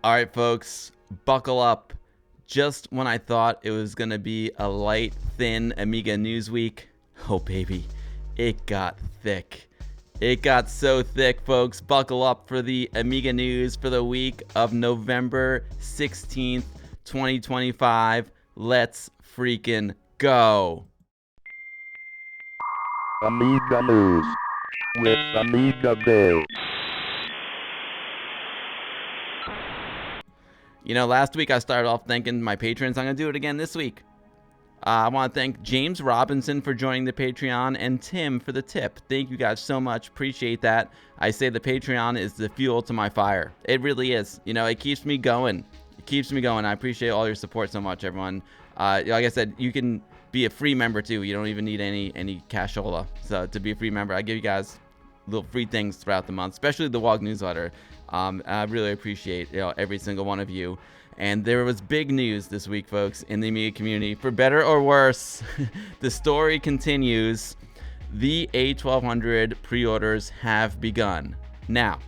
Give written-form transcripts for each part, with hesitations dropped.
All right, folks, buckle up. Just when I thought it was going to be a light, thin Amiga news week, oh baby, it got thick. It got so thick, folks. Buckle up for the Amiga news for the week of November 16th, 2025. Let's freaking go. Amiga News with Amiga Events. You know, last week I started off thanking my patrons. I'm going to do it again this week. I want to thank James Robinson for joining the Patreon and Tim for the tip. Thank you guys so much. Appreciate that. I say the Patreon is the fuel to my fire. It really is. You know, it keeps me going. It keeps me going. I appreciate all your support so much, everyone. Like I said, you can be a free member too. You don't even need any cashola. So to be a free member, I give you guys little free things throughout the month, especially the WOG newsletter. I really appreciate every single one of you. And there was big news this week, folks, in the Amiga community. For better or worse, the story continues. The A1200 pre-orders have begun. Now,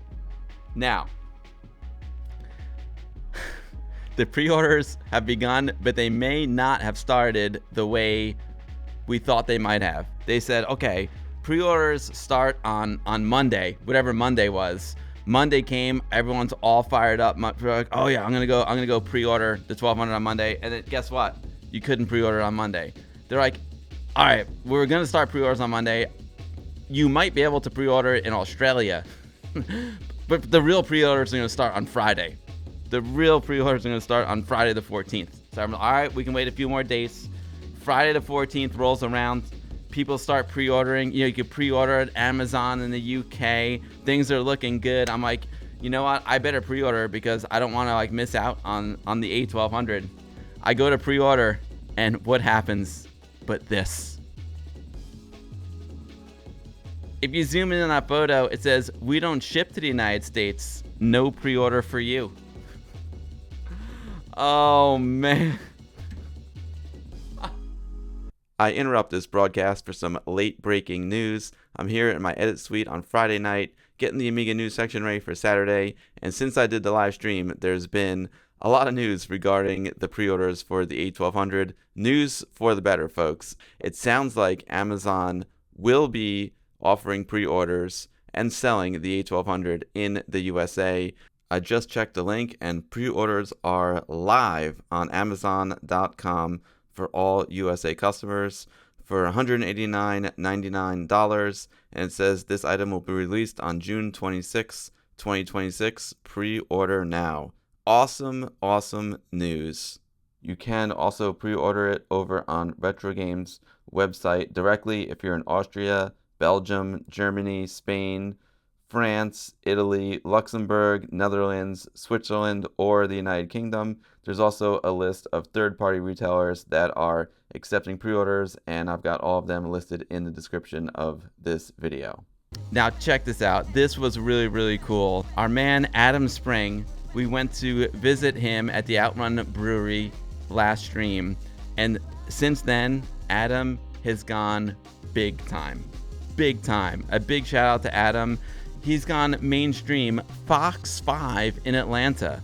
the pre-orders have begun, but they may not have started the way we thought they might have. They said, okay, pre-orders start on Monday, whatever Monday was. Monday came, everyone's all fired up. They're like, oh yeah, I'm gonna go pre-order the 1200 on Monday. And then guess what? You couldn't pre-order on Monday. They're like, all right, we're gonna start pre-orders on Monday. You might be able to pre-order in Australia, but the real pre-orders are gonna start on Friday. The real pre-orders are gonna start on Friday the 14th. So I'm like, all right, we can wait a few more days. Friday the 14th rolls around. People start pre-ordering. You could pre-order at Amazon in the UK. Things are looking good. I'm like, you know what? I better pre-order because I don't want to miss out on the A1200. I go to pre-order, and what happens but this? If you zoom in on that photo, it says, we don't ship to the United States. No pre-order for you. Oh, man. I interrupt this broadcast for some late breaking news. I'm here in my edit suite on Friday night, getting the Amiga news section ready for Saturday, and since I did the live stream, there's been a lot of news regarding the pre-orders for the A1200. News for the better, folks. It sounds like Amazon will be offering pre-orders and selling the A1200 in the USA. I just checked the link, and pre-orders are live on Amazon.com for all USA customers for $189.99, and it says this item will be released on June 26, 2026. Pre-order now. Awesome news. You can also pre-order it over on Retro Games website directly if you're in Austria, Belgium, Germany, Spain, France, Italy, Luxembourg, Netherlands, Switzerland, or the United Kingdom. There's also a list of third-party retailers that are accepting pre-orders, and I've got all of them listed in the description of this video. Now check this out. This was really cool. Our man Adam Spring, we went to visit him at the Outrun Brewery last stream, and since then, Adam has gone big time. A big shout out to Adam. He's gone mainstream. Fox 5 in Atlanta.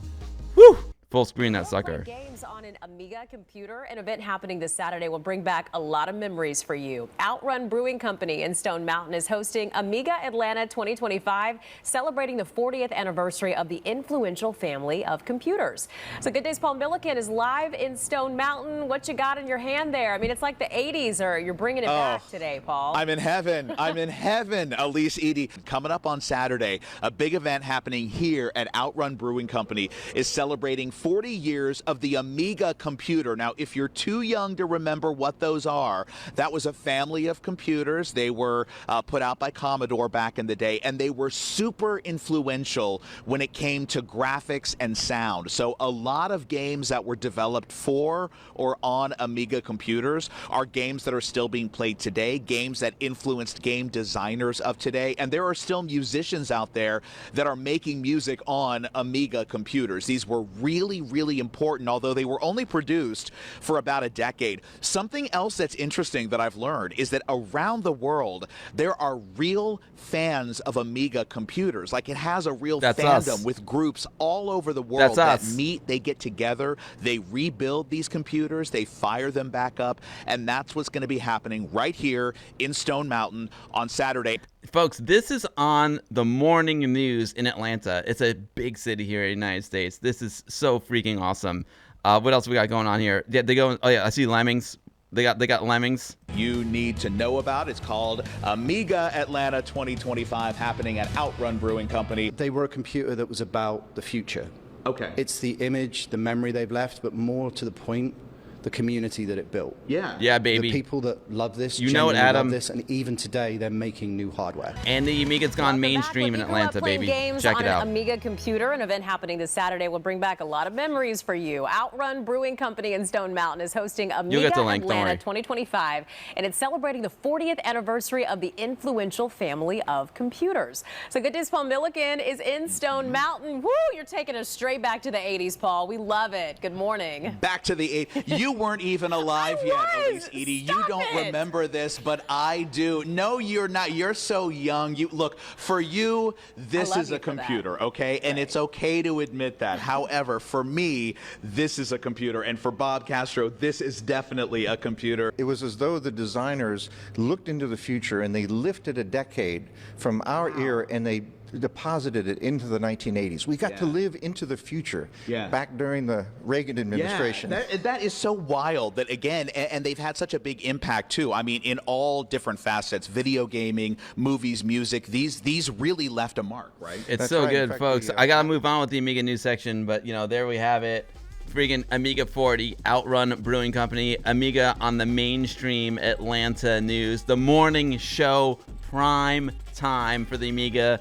Woo! Full screen that sucker. Games on an Amiga computer. An event happening this Saturday will bring back a lot of memories for you. Outrun Brewing Company in Stone Mountain is hosting Amiga Atlanta 2025, celebrating the 40th anniversary of the influential family of computers. So Good Day's Paul Milliken is live in Stone Mountain. What you got in your hand there? I mean, it's like the 80s, or you're bringing it back today, Paul. I'm in heaven. I'm in heaven, Alicia Edie. Coming up on Saturday, a big event happening here at Outrun Brewing Company is celebrating 40 years of the Amiga computer. Now, if you're too young to remember what those are, that was a family of computers. They were put out by Commodore back in the day, and they were super influential when it came to graphics and sound. So a lot of games that were developed for or on Amiga computers are games that are still being played today, games that influenced game designers of today, and there are still musicians out there that are making music on Amiga computers. These were really important, although they were only produced for about a decade. Something else that's interesting that I've learned is that around the world, there are real fans of Amiga computers. Like, it has a real fandom with groups all over the world that meet, they get together, they rebuild these computers, they fire them back up, and that's what's going to be happening right here in Stone Mountain on Saturday. Folks, this is on the morning news in Atlanta. It's a big city here in the United States. This is so freaking awesome. What else we got going on here? Yeah, they go. Oh yeah, I see Lemmings. They got Lemmings. You need to know about. It's called Amiga Atlanta 2025, happening at Outrun Brewing Company. They were a computer that was about the future. Okay. It's the image, the memory they've left, but more to the point, the community that it built. Yeah. Yeah, baby. The people that love this, you know it, Adam. love this, and even today they're making new hardware. And the Amiga's gone mainstream in Atlanta, baby. Check it out. On an Amiga computer, an event happening this Saturday will bring back a lot of memories for you. Outrun Brewing Company in Stone Mountain is hosting Amiga Atlanta 2025, and it's celebrating the 40th anniversary of the influential family of computers. So Good News Paul Milliken is in Stone Mountain. Woo, you're taking us straight back to the 80s, Paul. We love it. Good morning. Back to the 80s. You weren't even alive yet, Alicia. You don't remember this, but I do. No, you're not. You're so young. Look, for you, this is a computer, okay? And it's okay to admit that. However, for me, this is a computer. And for Bob Castro, this is definitely a computer. It was as though the designers looked into the future and they lifted a decade from our era and they deposited it into the 1980s. We got to live into the future back during the Reagan administration. That is so wild that, again, and they've had such a big impact too. I mean, in all different facets, video gaming, movies, music, these really left a mark, right? It's so good, folks. I got to move on with the Amiga news section, but, you know, there we have it. Freaking Amiga 40, Outrun Brewing Company, Amiga on the mainstream Atlanta news, the morning show, prime time for the Amiga.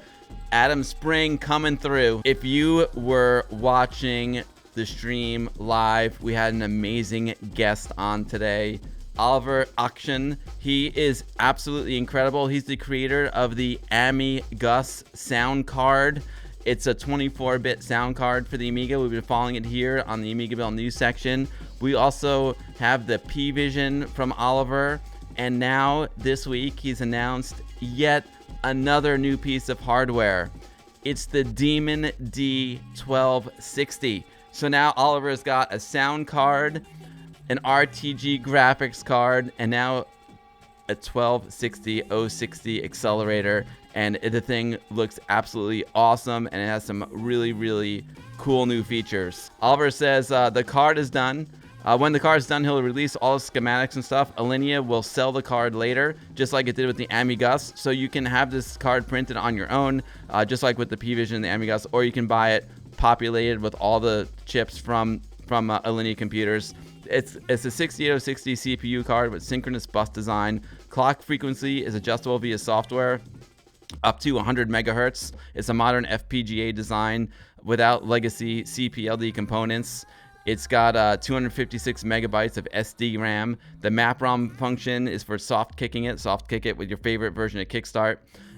Adam Spring coming through. If you were watching the stream live, we had an amazing guest on today, Oliver Axion. He is absolutely incredible. He's the creator of the AmiGUS sound card. It's a 24-bit sound card for the Amiga. We've been following it here on the AmigaVille news section. We also have the P-Vision from Oliver, and now this week he's announced yet another new piece of hardware. It's the Demon D1260. So now Oliver's got a sound card, an RTG graphics card, and now a 1260 060 accelerator. And the thing looks absolutely awesome, and it has some really, really cool new features. Oliver says the card is done. When the card's done, he'll release all the schematics and stuff. Alinea will sell the card later, just like it did with the AmiGUS. So you can have this card printed on your own, just like with the P-Vision and the AmiGUS, or you can buy it populated with all the chips from Alinea computers. It's a 68060 CPU card with synchronous bus design. Clock frequency is adjustable via software up to 100 megahertz. It's a modern FPGA design without legacy CPLD components. It's got 256 megabytes of SD RAM. The map ROM function is for soft kicking it. Soft kick it with your favorite version of Kickstart.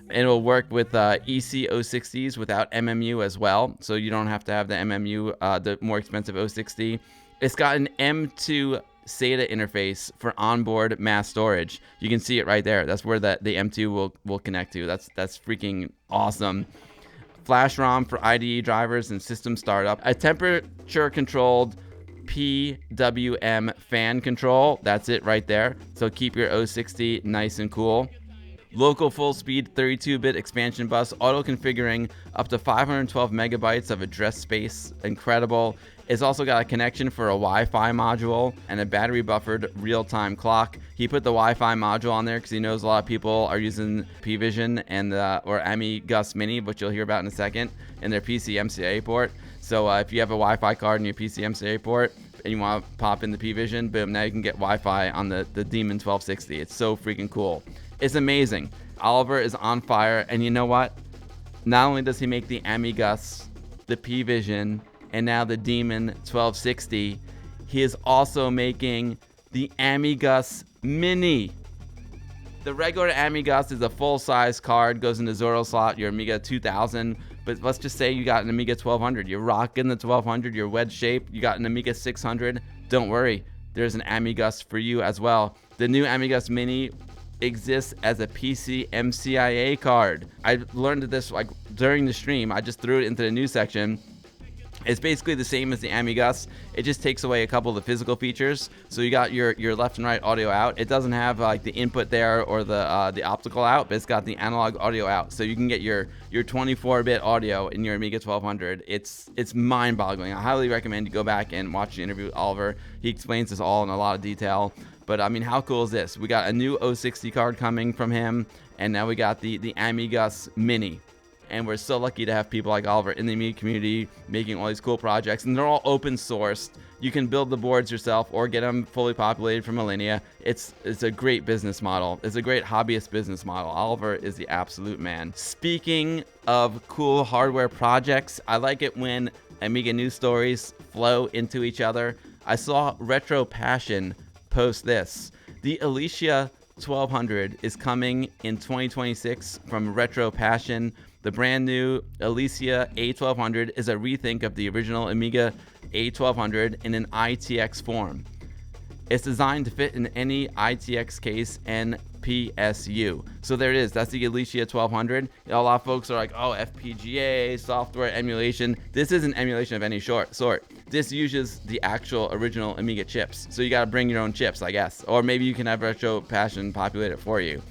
And it will work with EC 060s without MMU as well. So you don't have to have the MMU, the more expensive 060. It's got an M2 SATA interface for onboard mass storage. You can see it right there. That's where the M2 will connect to. That's freaking awesome. Flash ROM for IDE drivers and system startup. A temperature-controlled PWM fan control. That's it right there. So keep your 060 nice and cool. Local full-speed 32-bit expansion bus, auto-configuring up to 512 megabytes of address space. Incredible. It's also got a connection for a Wi-Fi module and a battery-buffered real-time clock. He put the Wi-Fi module on there because he knows a lot of people are using P-Vision and or AmiGUS Mini, which you'll hear about in a second, in their PC MCA port. So if you have a Wi-Fi card in your PC MCA port and you want to pop in the P-Vision, boom, now you can get Wi-Fi on the Demon 1260. It's so freaking cool. It's amazing. Oliver is on fire, and you know what? Not only does he make the AmiGUS, the P-Vision, and now the Demon 1260, he is also making the AmiGUS Mini. The regular AmiGUS is a full-size card, goes in the Zorro slot, your Amiga 2000 But let's just say you got an Amiga 1200. You're rocking the 1200. You're wedge shaped. You got an Amiga 600. Don't worry. There's an AmiGUS for you as well. The new AmiGUS Mini exists as a PC MCIA card. I learned this like during the stream. I just threw it into the news section. It's basically the same as the AmiGUS. It just takes away a couple of the physical features. So you got your left and right audio out. It doesn't have like the input there or the optical out, but it's got the analog audio out. So you can get your 24-bit audio in your Amiga 1200. It's mind-boggling. I highly recommend you go back and watch the interview with Oliver. He explains this all in a lot of detail. But I mean, how cool is this? We got a new 060 card coming from him, and now we got the AmiGUS Mini. And we're so lucky to have people like Oliver in the Amiga community making all these cool projects, and they're all open sourced. You can build the boards yourself or get them fully populated from Millennia. It's a great business model. It's a great hobbyist business model. Oliver is the absolute man. Speaking of cool hardware projects, I like it when Amiga news stories flow into each other. I saw Retro Passion post this. The Alicia 1200 is coming in 2026 from Retro Passion. The brand new Alicia A1200 is a rethink of the original Amiga A1200 in an ITX form. It's designed to fit in any ITX case and PSU. So there it is. That's the Alicia 1200. A lot of folks are like, oh, FPGA, software emulation. This isn't emulation of any sort. This uses the actual original Amiga chips. So you got to bring your own chips, I guess. Or maybe you can have Retro Passion populate it for you.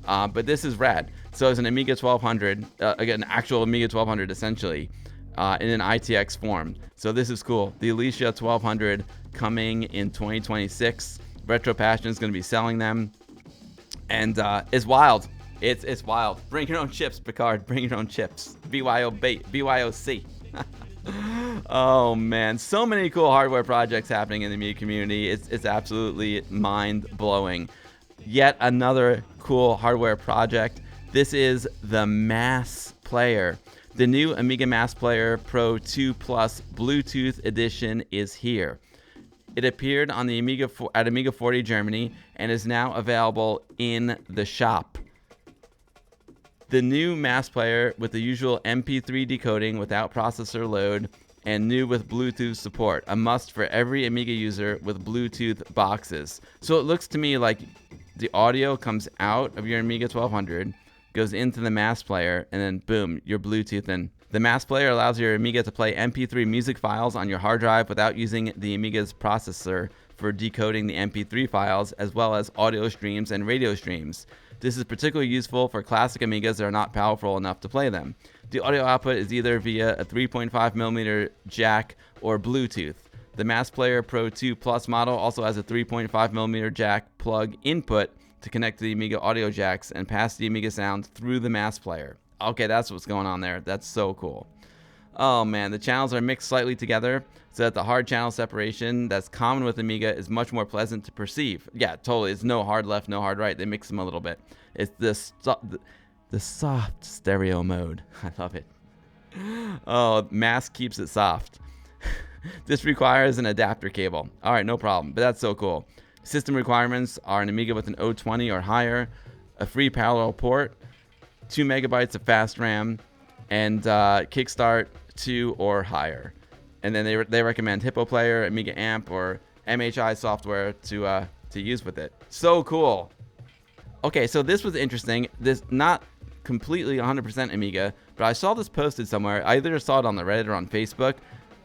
But this is rad. So it's an Amiga 1200, again, an actual Amiga 1200 essentially, in an ITX form. So this is cool. The Alicia 1200 coming in 2026. Retro Passion is going to be selling them. And it's wild. It's wild. Bring your own chips, Picard. Bring your own chips. BYOC. Oh, man. So many cool hardware projects happening in the Amiga community. It's absolutely mind-blowing. Yet another cool hardware project. This is the Mass Player. The new Amiga Mass Player Pro 2 Plus Bluetooth edition is here. It appeared on the at Amiga 40 Germany and is now available in the shop. The new Mass Player with the usual MP3 decoding without processor load and new with Bluetooth support. A must for every Amiga user with Bluetooth boxes. So it looks to me like the audio comes out of your Amiga 1200, goes into the Mass Player, and then boom, you're Bluetoothing. The Mass Player allows your Amiga to play MP3 music files on your hard drive without using the Amiga's processor for decoding the MP3 files, as well as audio streams and radio streams. This is particularly useful for classic Amigas that are not powerful enough to play them. The audio output is either via a 3.5mm jack or Bluetooth. The Mass Player Pro 2 Plus model also has a 3.5mm jack plug input to connect to the Amiga audio jacks and pass the Amiga sound through the Mass Player. Okay, that's what's going on there. That's so cool. Oh man, the channels are mixed slightly together so that the hard channel separation that's common with Amiga is much more pleasant to perceive. Yeah, totally. It's no hard left, no hard right. They mix them a little bit. It's the soft stereo mode. I love it. Oh, Mass keeps it soft. This requires an adapter cable. All right, no problem, but that's so cool. System requirements are an Amiga with an 020 or higher, a free parallel port, 2 megabytes of fast RAM, and Kickstart 2 or higher. And then they recommend Hippo Player, Amiga Amp, or MHI software to use with it. So cool. Okay, so this was interesting. This not completely 100% Amiga, but I saw this posted somewhere. I either saw it on the Reddit or on Facebook.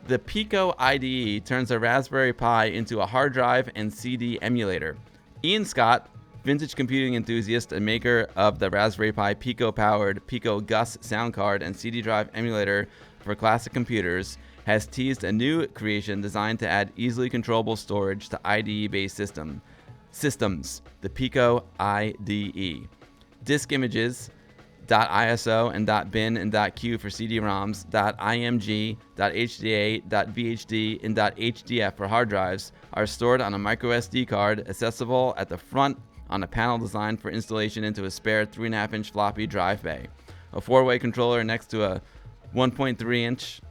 The Pico IDE turns a Raspberry Pi into a hard drive and CD emulator. Ian Scott, vintage computing enthusiast and maker of the Raspberry Pi Pico-powered AmiGUS sound card and CD drive emulator for classic computers, has teased a new creation designed to add easily controllable storage to IDE-based systems, the Pico IDE. Disk images, .iso and .bin and .q for CD-ROMs, .img, .hda, .vhd, and .hdf for hard drives are stored on a microSD card accessible at the front on a panel designed for installation into a spare 3.5-inch floppy drive bay. A 4-way controller next to a 1.3-inch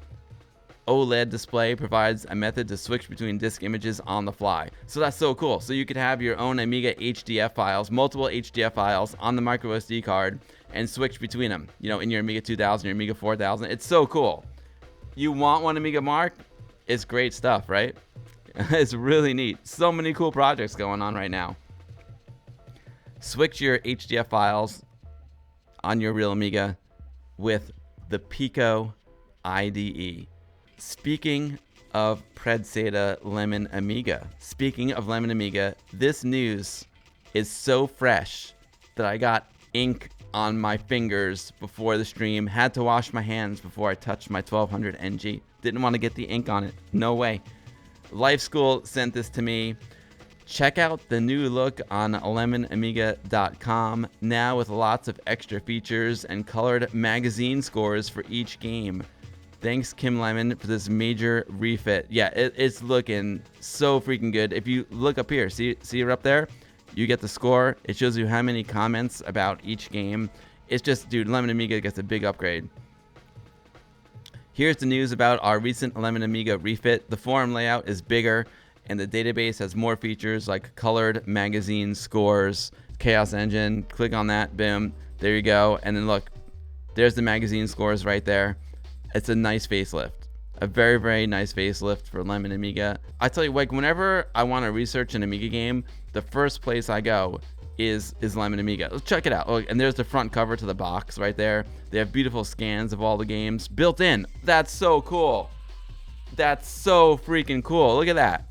OLED display provides a method to switch between disk images on the fly. So that's so cool. So you could have your own Amiga HDF files, multiple HDF files on the micro SD card, and switch between them, you know, in your Amiga 2000, your Amiga 4000. It's so cool. You want one Amiga Mark? It's great stuff, right? It's really neat. So many cool projects going on right now. Switch your HDF files on your real Amiga with the Pico IDE. Speaking of Predseda Lemon Amiga, this news is so fresh that I got ink on my fingers before the stream. Had to wash my hands before I touched my 1200 NG. Didn't want to get the ink on it. No way. Life School sent this to me. Check out the new look on lemonamiga.com, now with lots of extra features and colored magazine scores for each game. Thanks, Kim Lemon, for this major refit. Yeah, it's looking so freaking good. If you look up here, see it up there? You get the score. It shows you how many comments about each game. It's just, dude, Lemon Amiga gets a big upgrade. Here's the news about our recent Lemon Amiga refit. The forum layout is bigger, and the database has more features like colored magazine scores, Chaos Engine. Click on that, boom, there you go. And then look, there's the magazine scores right there. It's a nice facelift. A very, very nice facelift for Lemon Amiga. I tell you, like, whenever I want to research an Amiga game, the first place I go is Lemon Amiga. Let's check it out. Oh, and there's the front cover to the box right there. They have beautiful scans of all the games built in. That's so cool. That's so freaking cool. Look at that.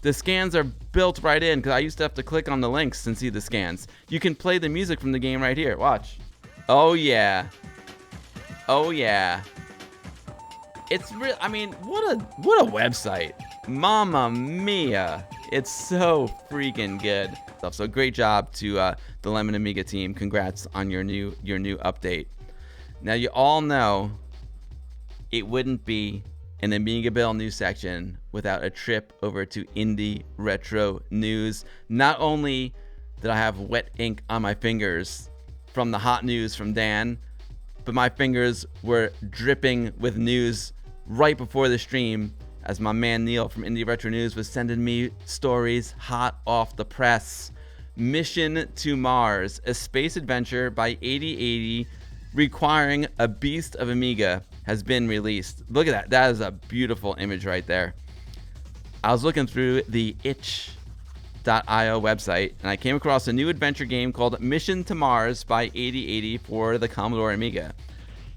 The scans are built right in, because I used to have to click on the links and see the scans. You can play the music from the game right here. Watch. Oh, yeah. Oh, yeah. It's real. I mean, what a website. Mamma mia. It's so freaking good. So great job to the Lemon Amiga team. Congrats on your new update. Now, you all know it wouldn't be an Amiga Bill news section without a trip over to Indie Retro News. Not only did I have wet ink on my fingers from the hot news from Dan, but my fingers were dripping with news right before the stream as my man Neil from Indie Retro News was sending me stories hot off the press. Mission to Mars, a space adventure by 8080 requiring a beast of Amiga, has been released. Look at that. That is a beautiful image right there. I was looking through the itch.io website, and I came across a new adventure game called Mission to Mars by 8080 for the Commodore Amiga.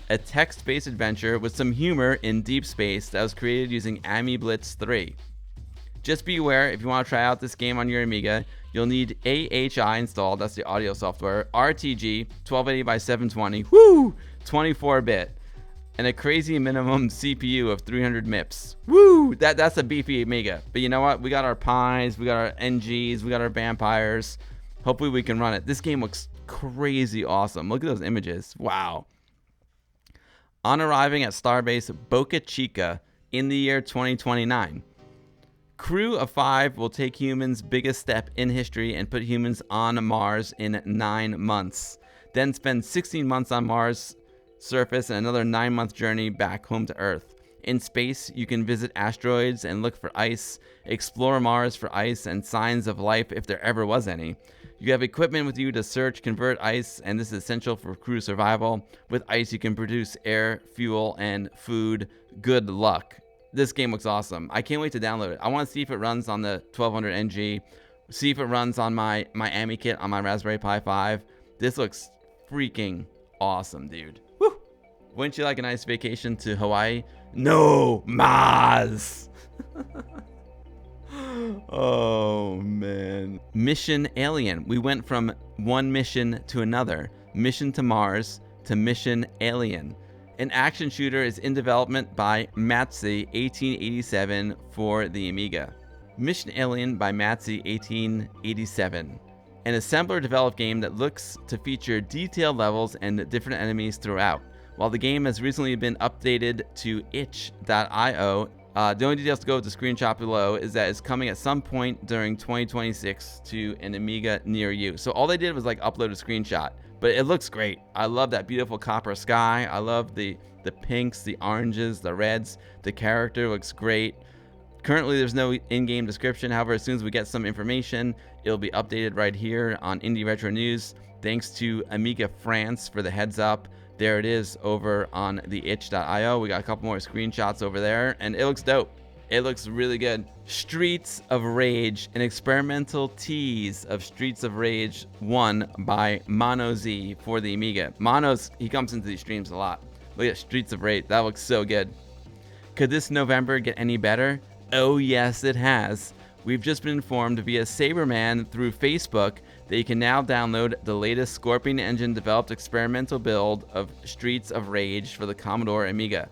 A text-based adventure with some humor in deep space that was created using AmiBlitz 3. Just be aware, if you want to try out this game on your Amiga, you'll need AHI installed, that's the audio software, RTG 1280 by 720, 24-bit, and a crazy minimum CPU of 300 MIPS. That's a beefy Amiga. But you know what? We got our Pis, we got our NGs, we got our Vampires. Hopefully we can run it. This game looks crazy awesome. Look at those images. Wow. On arriving at Starbase Boca Chica in the year 2029, crew of 5 will take humans' biggest step in history and put humans on Mars in 9 months. Then spend 16 months on Mars' surface and another 9-month journey back home to Earth. In space, you can visit asteroids and look for ice, explore Mars for ice and signs of life if there ever was any. You have equipment with you to search, convert ice, and this is essential for crew survival. With ice, you can produce air, fuel, and food. Good luck. This game looks awesome. I can't wait to download it. I want to see if it runs on the 1200 NG, see if it runs on my Ami kit on my Raspberry Pi 5. This looks freaking awesome, dude. Woo! Wouldn't you like a nice vacation to Hawaii? No, Mars! Oh, man. Mission Alien. We went from one mission to another. Mission to Mars to Mission Alien. An action shooter is in development by Matzy 1887 for the Amiga. Mission Alien by Matzy 1887. An assembler-developed game that looks to feature detailed levels and different enemies throughout. While the game has recently been updated to itch.io, the only details to go with the screenshot below is that it's coming at some point during 2026 to an Amiga near you. So all they did was like upload a screenshot. but it looks great. I love that beautiful copper sky. I love the pinks, the oranges, the reds. The character looks great. Currently, there's no in-game description. However, as soon as we get some information, it'll be updated right here on Indie Retro News. Thanks to Amiga France for the heads up. There it is over on the itch.io. We got a couple more screenshots over there, and it looks dope. It looks really good. Streets of Rage, an experimental tease of Streets of Rage 1 by Mono Z for the Amiga. Mono's, he comes into these streams a lot. Look at Streets of Rage. That looks so good. Could this November get any better? Oh yes, it has. We've just been informed via Saberman through Facebook that you can now download the latest Scorpion engine developed experimental build of Streets of Rage for the Commodore Amiga.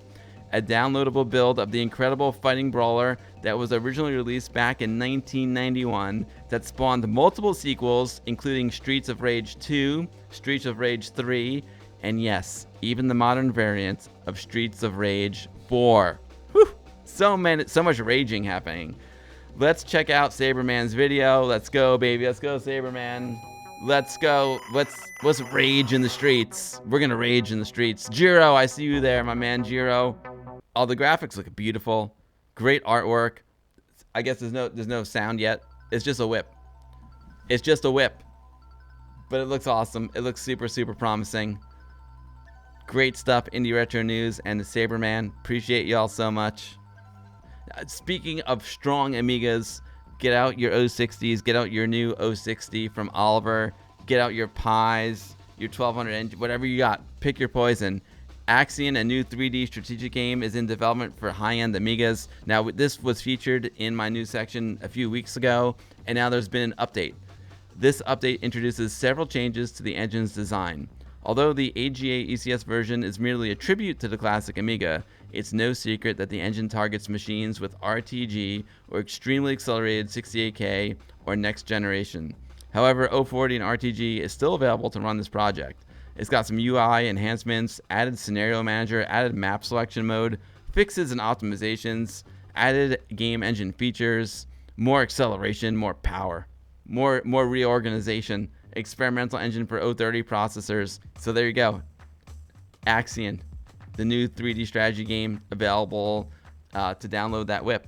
A downloadable build of the incredible fighting brawler that was originally released back in 1991 that spawned multiple sequels, including Streets of Rage 2, Streets of Rage 3, and yes, even the modern variant of Streets of Rage 4. Whew! So much raging happening. Let's check out Saberman's video. Let's go, baby. Let's go, Saberman. Let's go. Let's rage in the streets. We're gonna rage in the streets. Jiro, I see you there, my man Jiro. All the graphics look beautiful. Great artwork. I guess there's no sound yet. It's just a whip. It's just a whip. But it looks awesome. It looks super, super promising. Great stuff, Indie Retro News and the Saberman. Appreciate y'all so much. Speaking of strong Amigas, get out your 060s, get out your new 060 from Oliver, get out your Pies, your 1200 engine, whatever you got, pick your poison. Axion, a new 3D strategic game, is in development for high-end Amigas. Now, this was featured in my news section a few weeks ago, and now there's been an update. This update introduces several changes to the engine's design. Although the AGA ECS version is merely a tribute to the classic Amiga, it's no secret that the engine targets machines with RTG or extremely accelerated 68K or next generation. However, 040 and RTG is still available to run this project. It's got some UI enhancements, added scenario manager, added map selection mode, fixes and optimizations, added game engine features, more acceleration, more power, more reorganization, experimental engine for 030 processors. So there you go. Axion, the new 3D strategy game available to download that whip.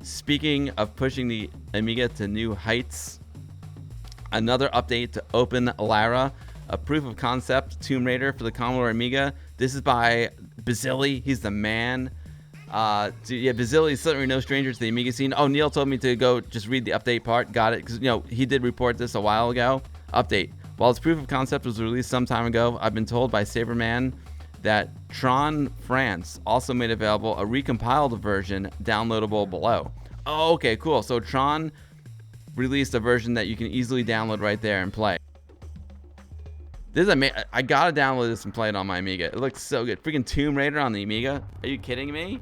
Speaking of pushing the Amiga to new heights, another update to OpenLara, a proof of concept Tomb Raider for the Commodore Amiga. This is by Basili. He's the man. Basili is certainly no stranger to the Amiga scene. Oh, Neil told me to go just read the update part. Got it. Because, he did report this a while ago. Update. While its proof of concept was released some time ago, I've been told by Saberman that Tron France also made available a recompiled version downloadable below. Oh, okay, cool. So Tron released a version that you can easily download right there and play. This is I gotta download this and play it on my Amiga. It looks so good. Freaking Tomb Raider on the Amiga. Are you kidding me?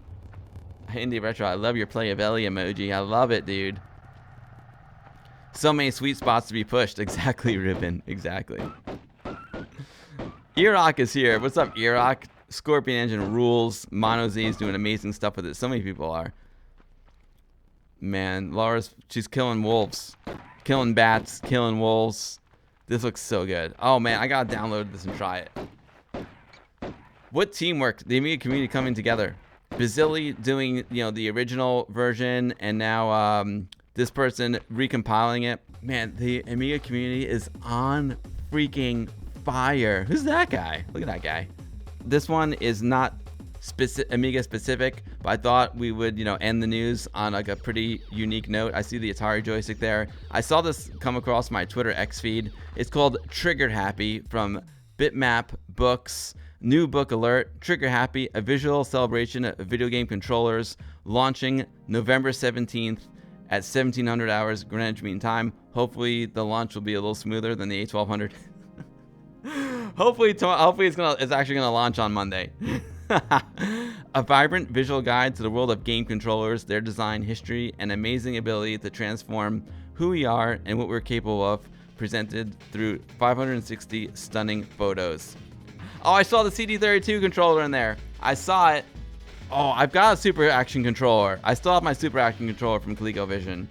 Indie Retro, I love your Playabelly emoji. I love it, dude. So many sweet spots to be pushed. Exactly, Ruben. Exactly. Irok is here. What's up, Irok? Scorpion engine rules. Mono Z is doing amazing stuff with it. So many people are. Man, she's killing wolves. Killing bats. Killing wolves. This looks so good. Oh, man, I gotta download this and try it. What teamwork. The Amiga community coming together. Basili doing, the original version, and now this person recompiling it. Man, the Amiga community is on freaking fire. Who's that guy? Look at that guy. This one is not Amiga specific, but I thought we would, end the news on like a pretty unique note. I see the Atari joystick there. I saw this come across my Twitter X feed. It's called Trigger Happy from Bitmap Books. New book alert, Trigger Happy, a visual celebration of video game controllers, launching November 17th at 1700 hours Greenwich Mean Time. Hopefully the launch will be a little smoother than the A1200. Hopefully it's actually gonna launch on Monday. A vibrant visual guide to the world of game controllers, their design, history, and amazing ability to transform who we are and what we're capable of, presented through 560 stunning photos. Oh, I saw the CD32 controller in there. I saw it. Oh, I've got a Super Action controller. I still have my Super Action controller from ColecoVision.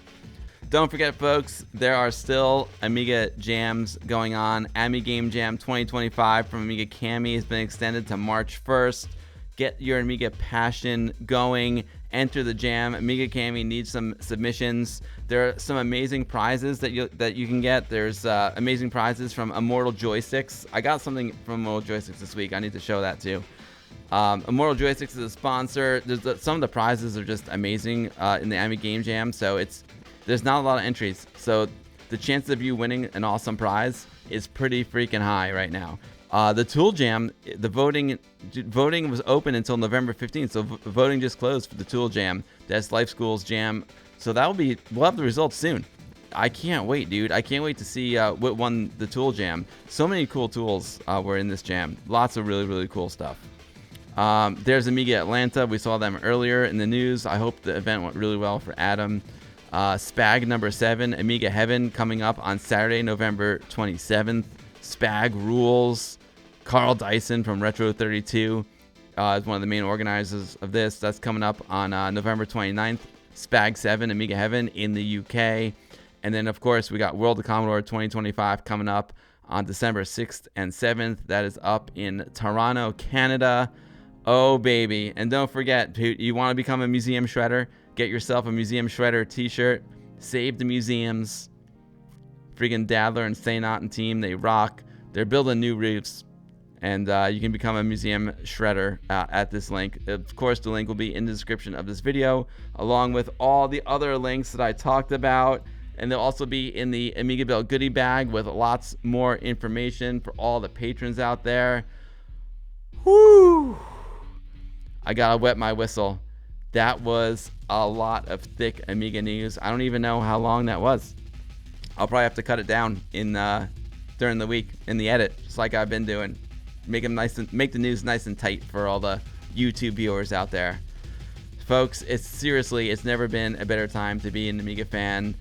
Don't forget, folks, there are still Amiga jams going on. AmiGame Jam 2025 from Amiga Cami has been extended to March 1st. Get your Amiga passion going. Enter the jam. Amiga Cami needs some submissions. There are some amazing prizes that you can get. There's amazing prizes from Immortal Joysticks. I got something from Immortal Joysticks this week. I need to show that too. Immortal Joysticks is a sponsor. Some of the prizes are just amazing in the AmiGame Jam. So there's not a lot of entries. So the chances of you winning an awesome prize is pretty freaking high right now. The Tool Jam, the voting was open until November 15th, so voting just closed for the Tool Jam. That's Life School's Jam. So we'll have the results soon. I can't wait, dude. I can't wait to see what won the Tool Jam. So many cool tools were in this jam. Lots of really, really cool stuff. There's Amiga Atlanta. We saw them earlier in the news. I hope the event went really well for Adam. SPAG number 7, Amiga Heaven, coming up on Saturday, November 27th. SPAG rules. Carl Dyson from Retro 32 is one of the main organizers of this. That's coming up on November 29th. SPAG 7, Amiga Heaven in the UK. And then, of course, we got World of Commodore 2025 coming up on December 6th and 7th. That is up in Toronto, Canada. Oh, baby. And don't forget, you want to become a museum shredder? Get yourself a museum shredder t-shirt. Save the museums. Freaking Dadler and Sainot and team, they rock. They're building new roofs. And you can become a museum shredder at this link. Of course, the link will be in the description of this video, along with all the other links that I talked about. And they'll also be in the Amiga Build goodie bag with lots more information for all the patrons out there. Whoo! I gotta wet my whistle. That was a lot of thick Amiga news. I don't even know how long that was. I'll probably have to cut it down during the week in the edit, just like I've been doing. Make the news nice and tight for all the YouTube viewers out there. Folks, it's never been a better time to be an Amiga fan.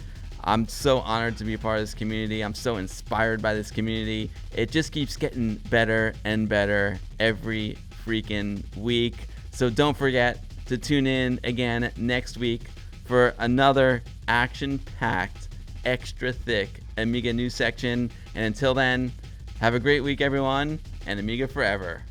I'm so honored to be a part of this community. I'm so inspired by this community. It just keeps getting better and better every freaking week. So don't forget to tune in again next week for another action-packed, extra thick Amiga news section. And until then, have a great week, everyone, and Amiga forever.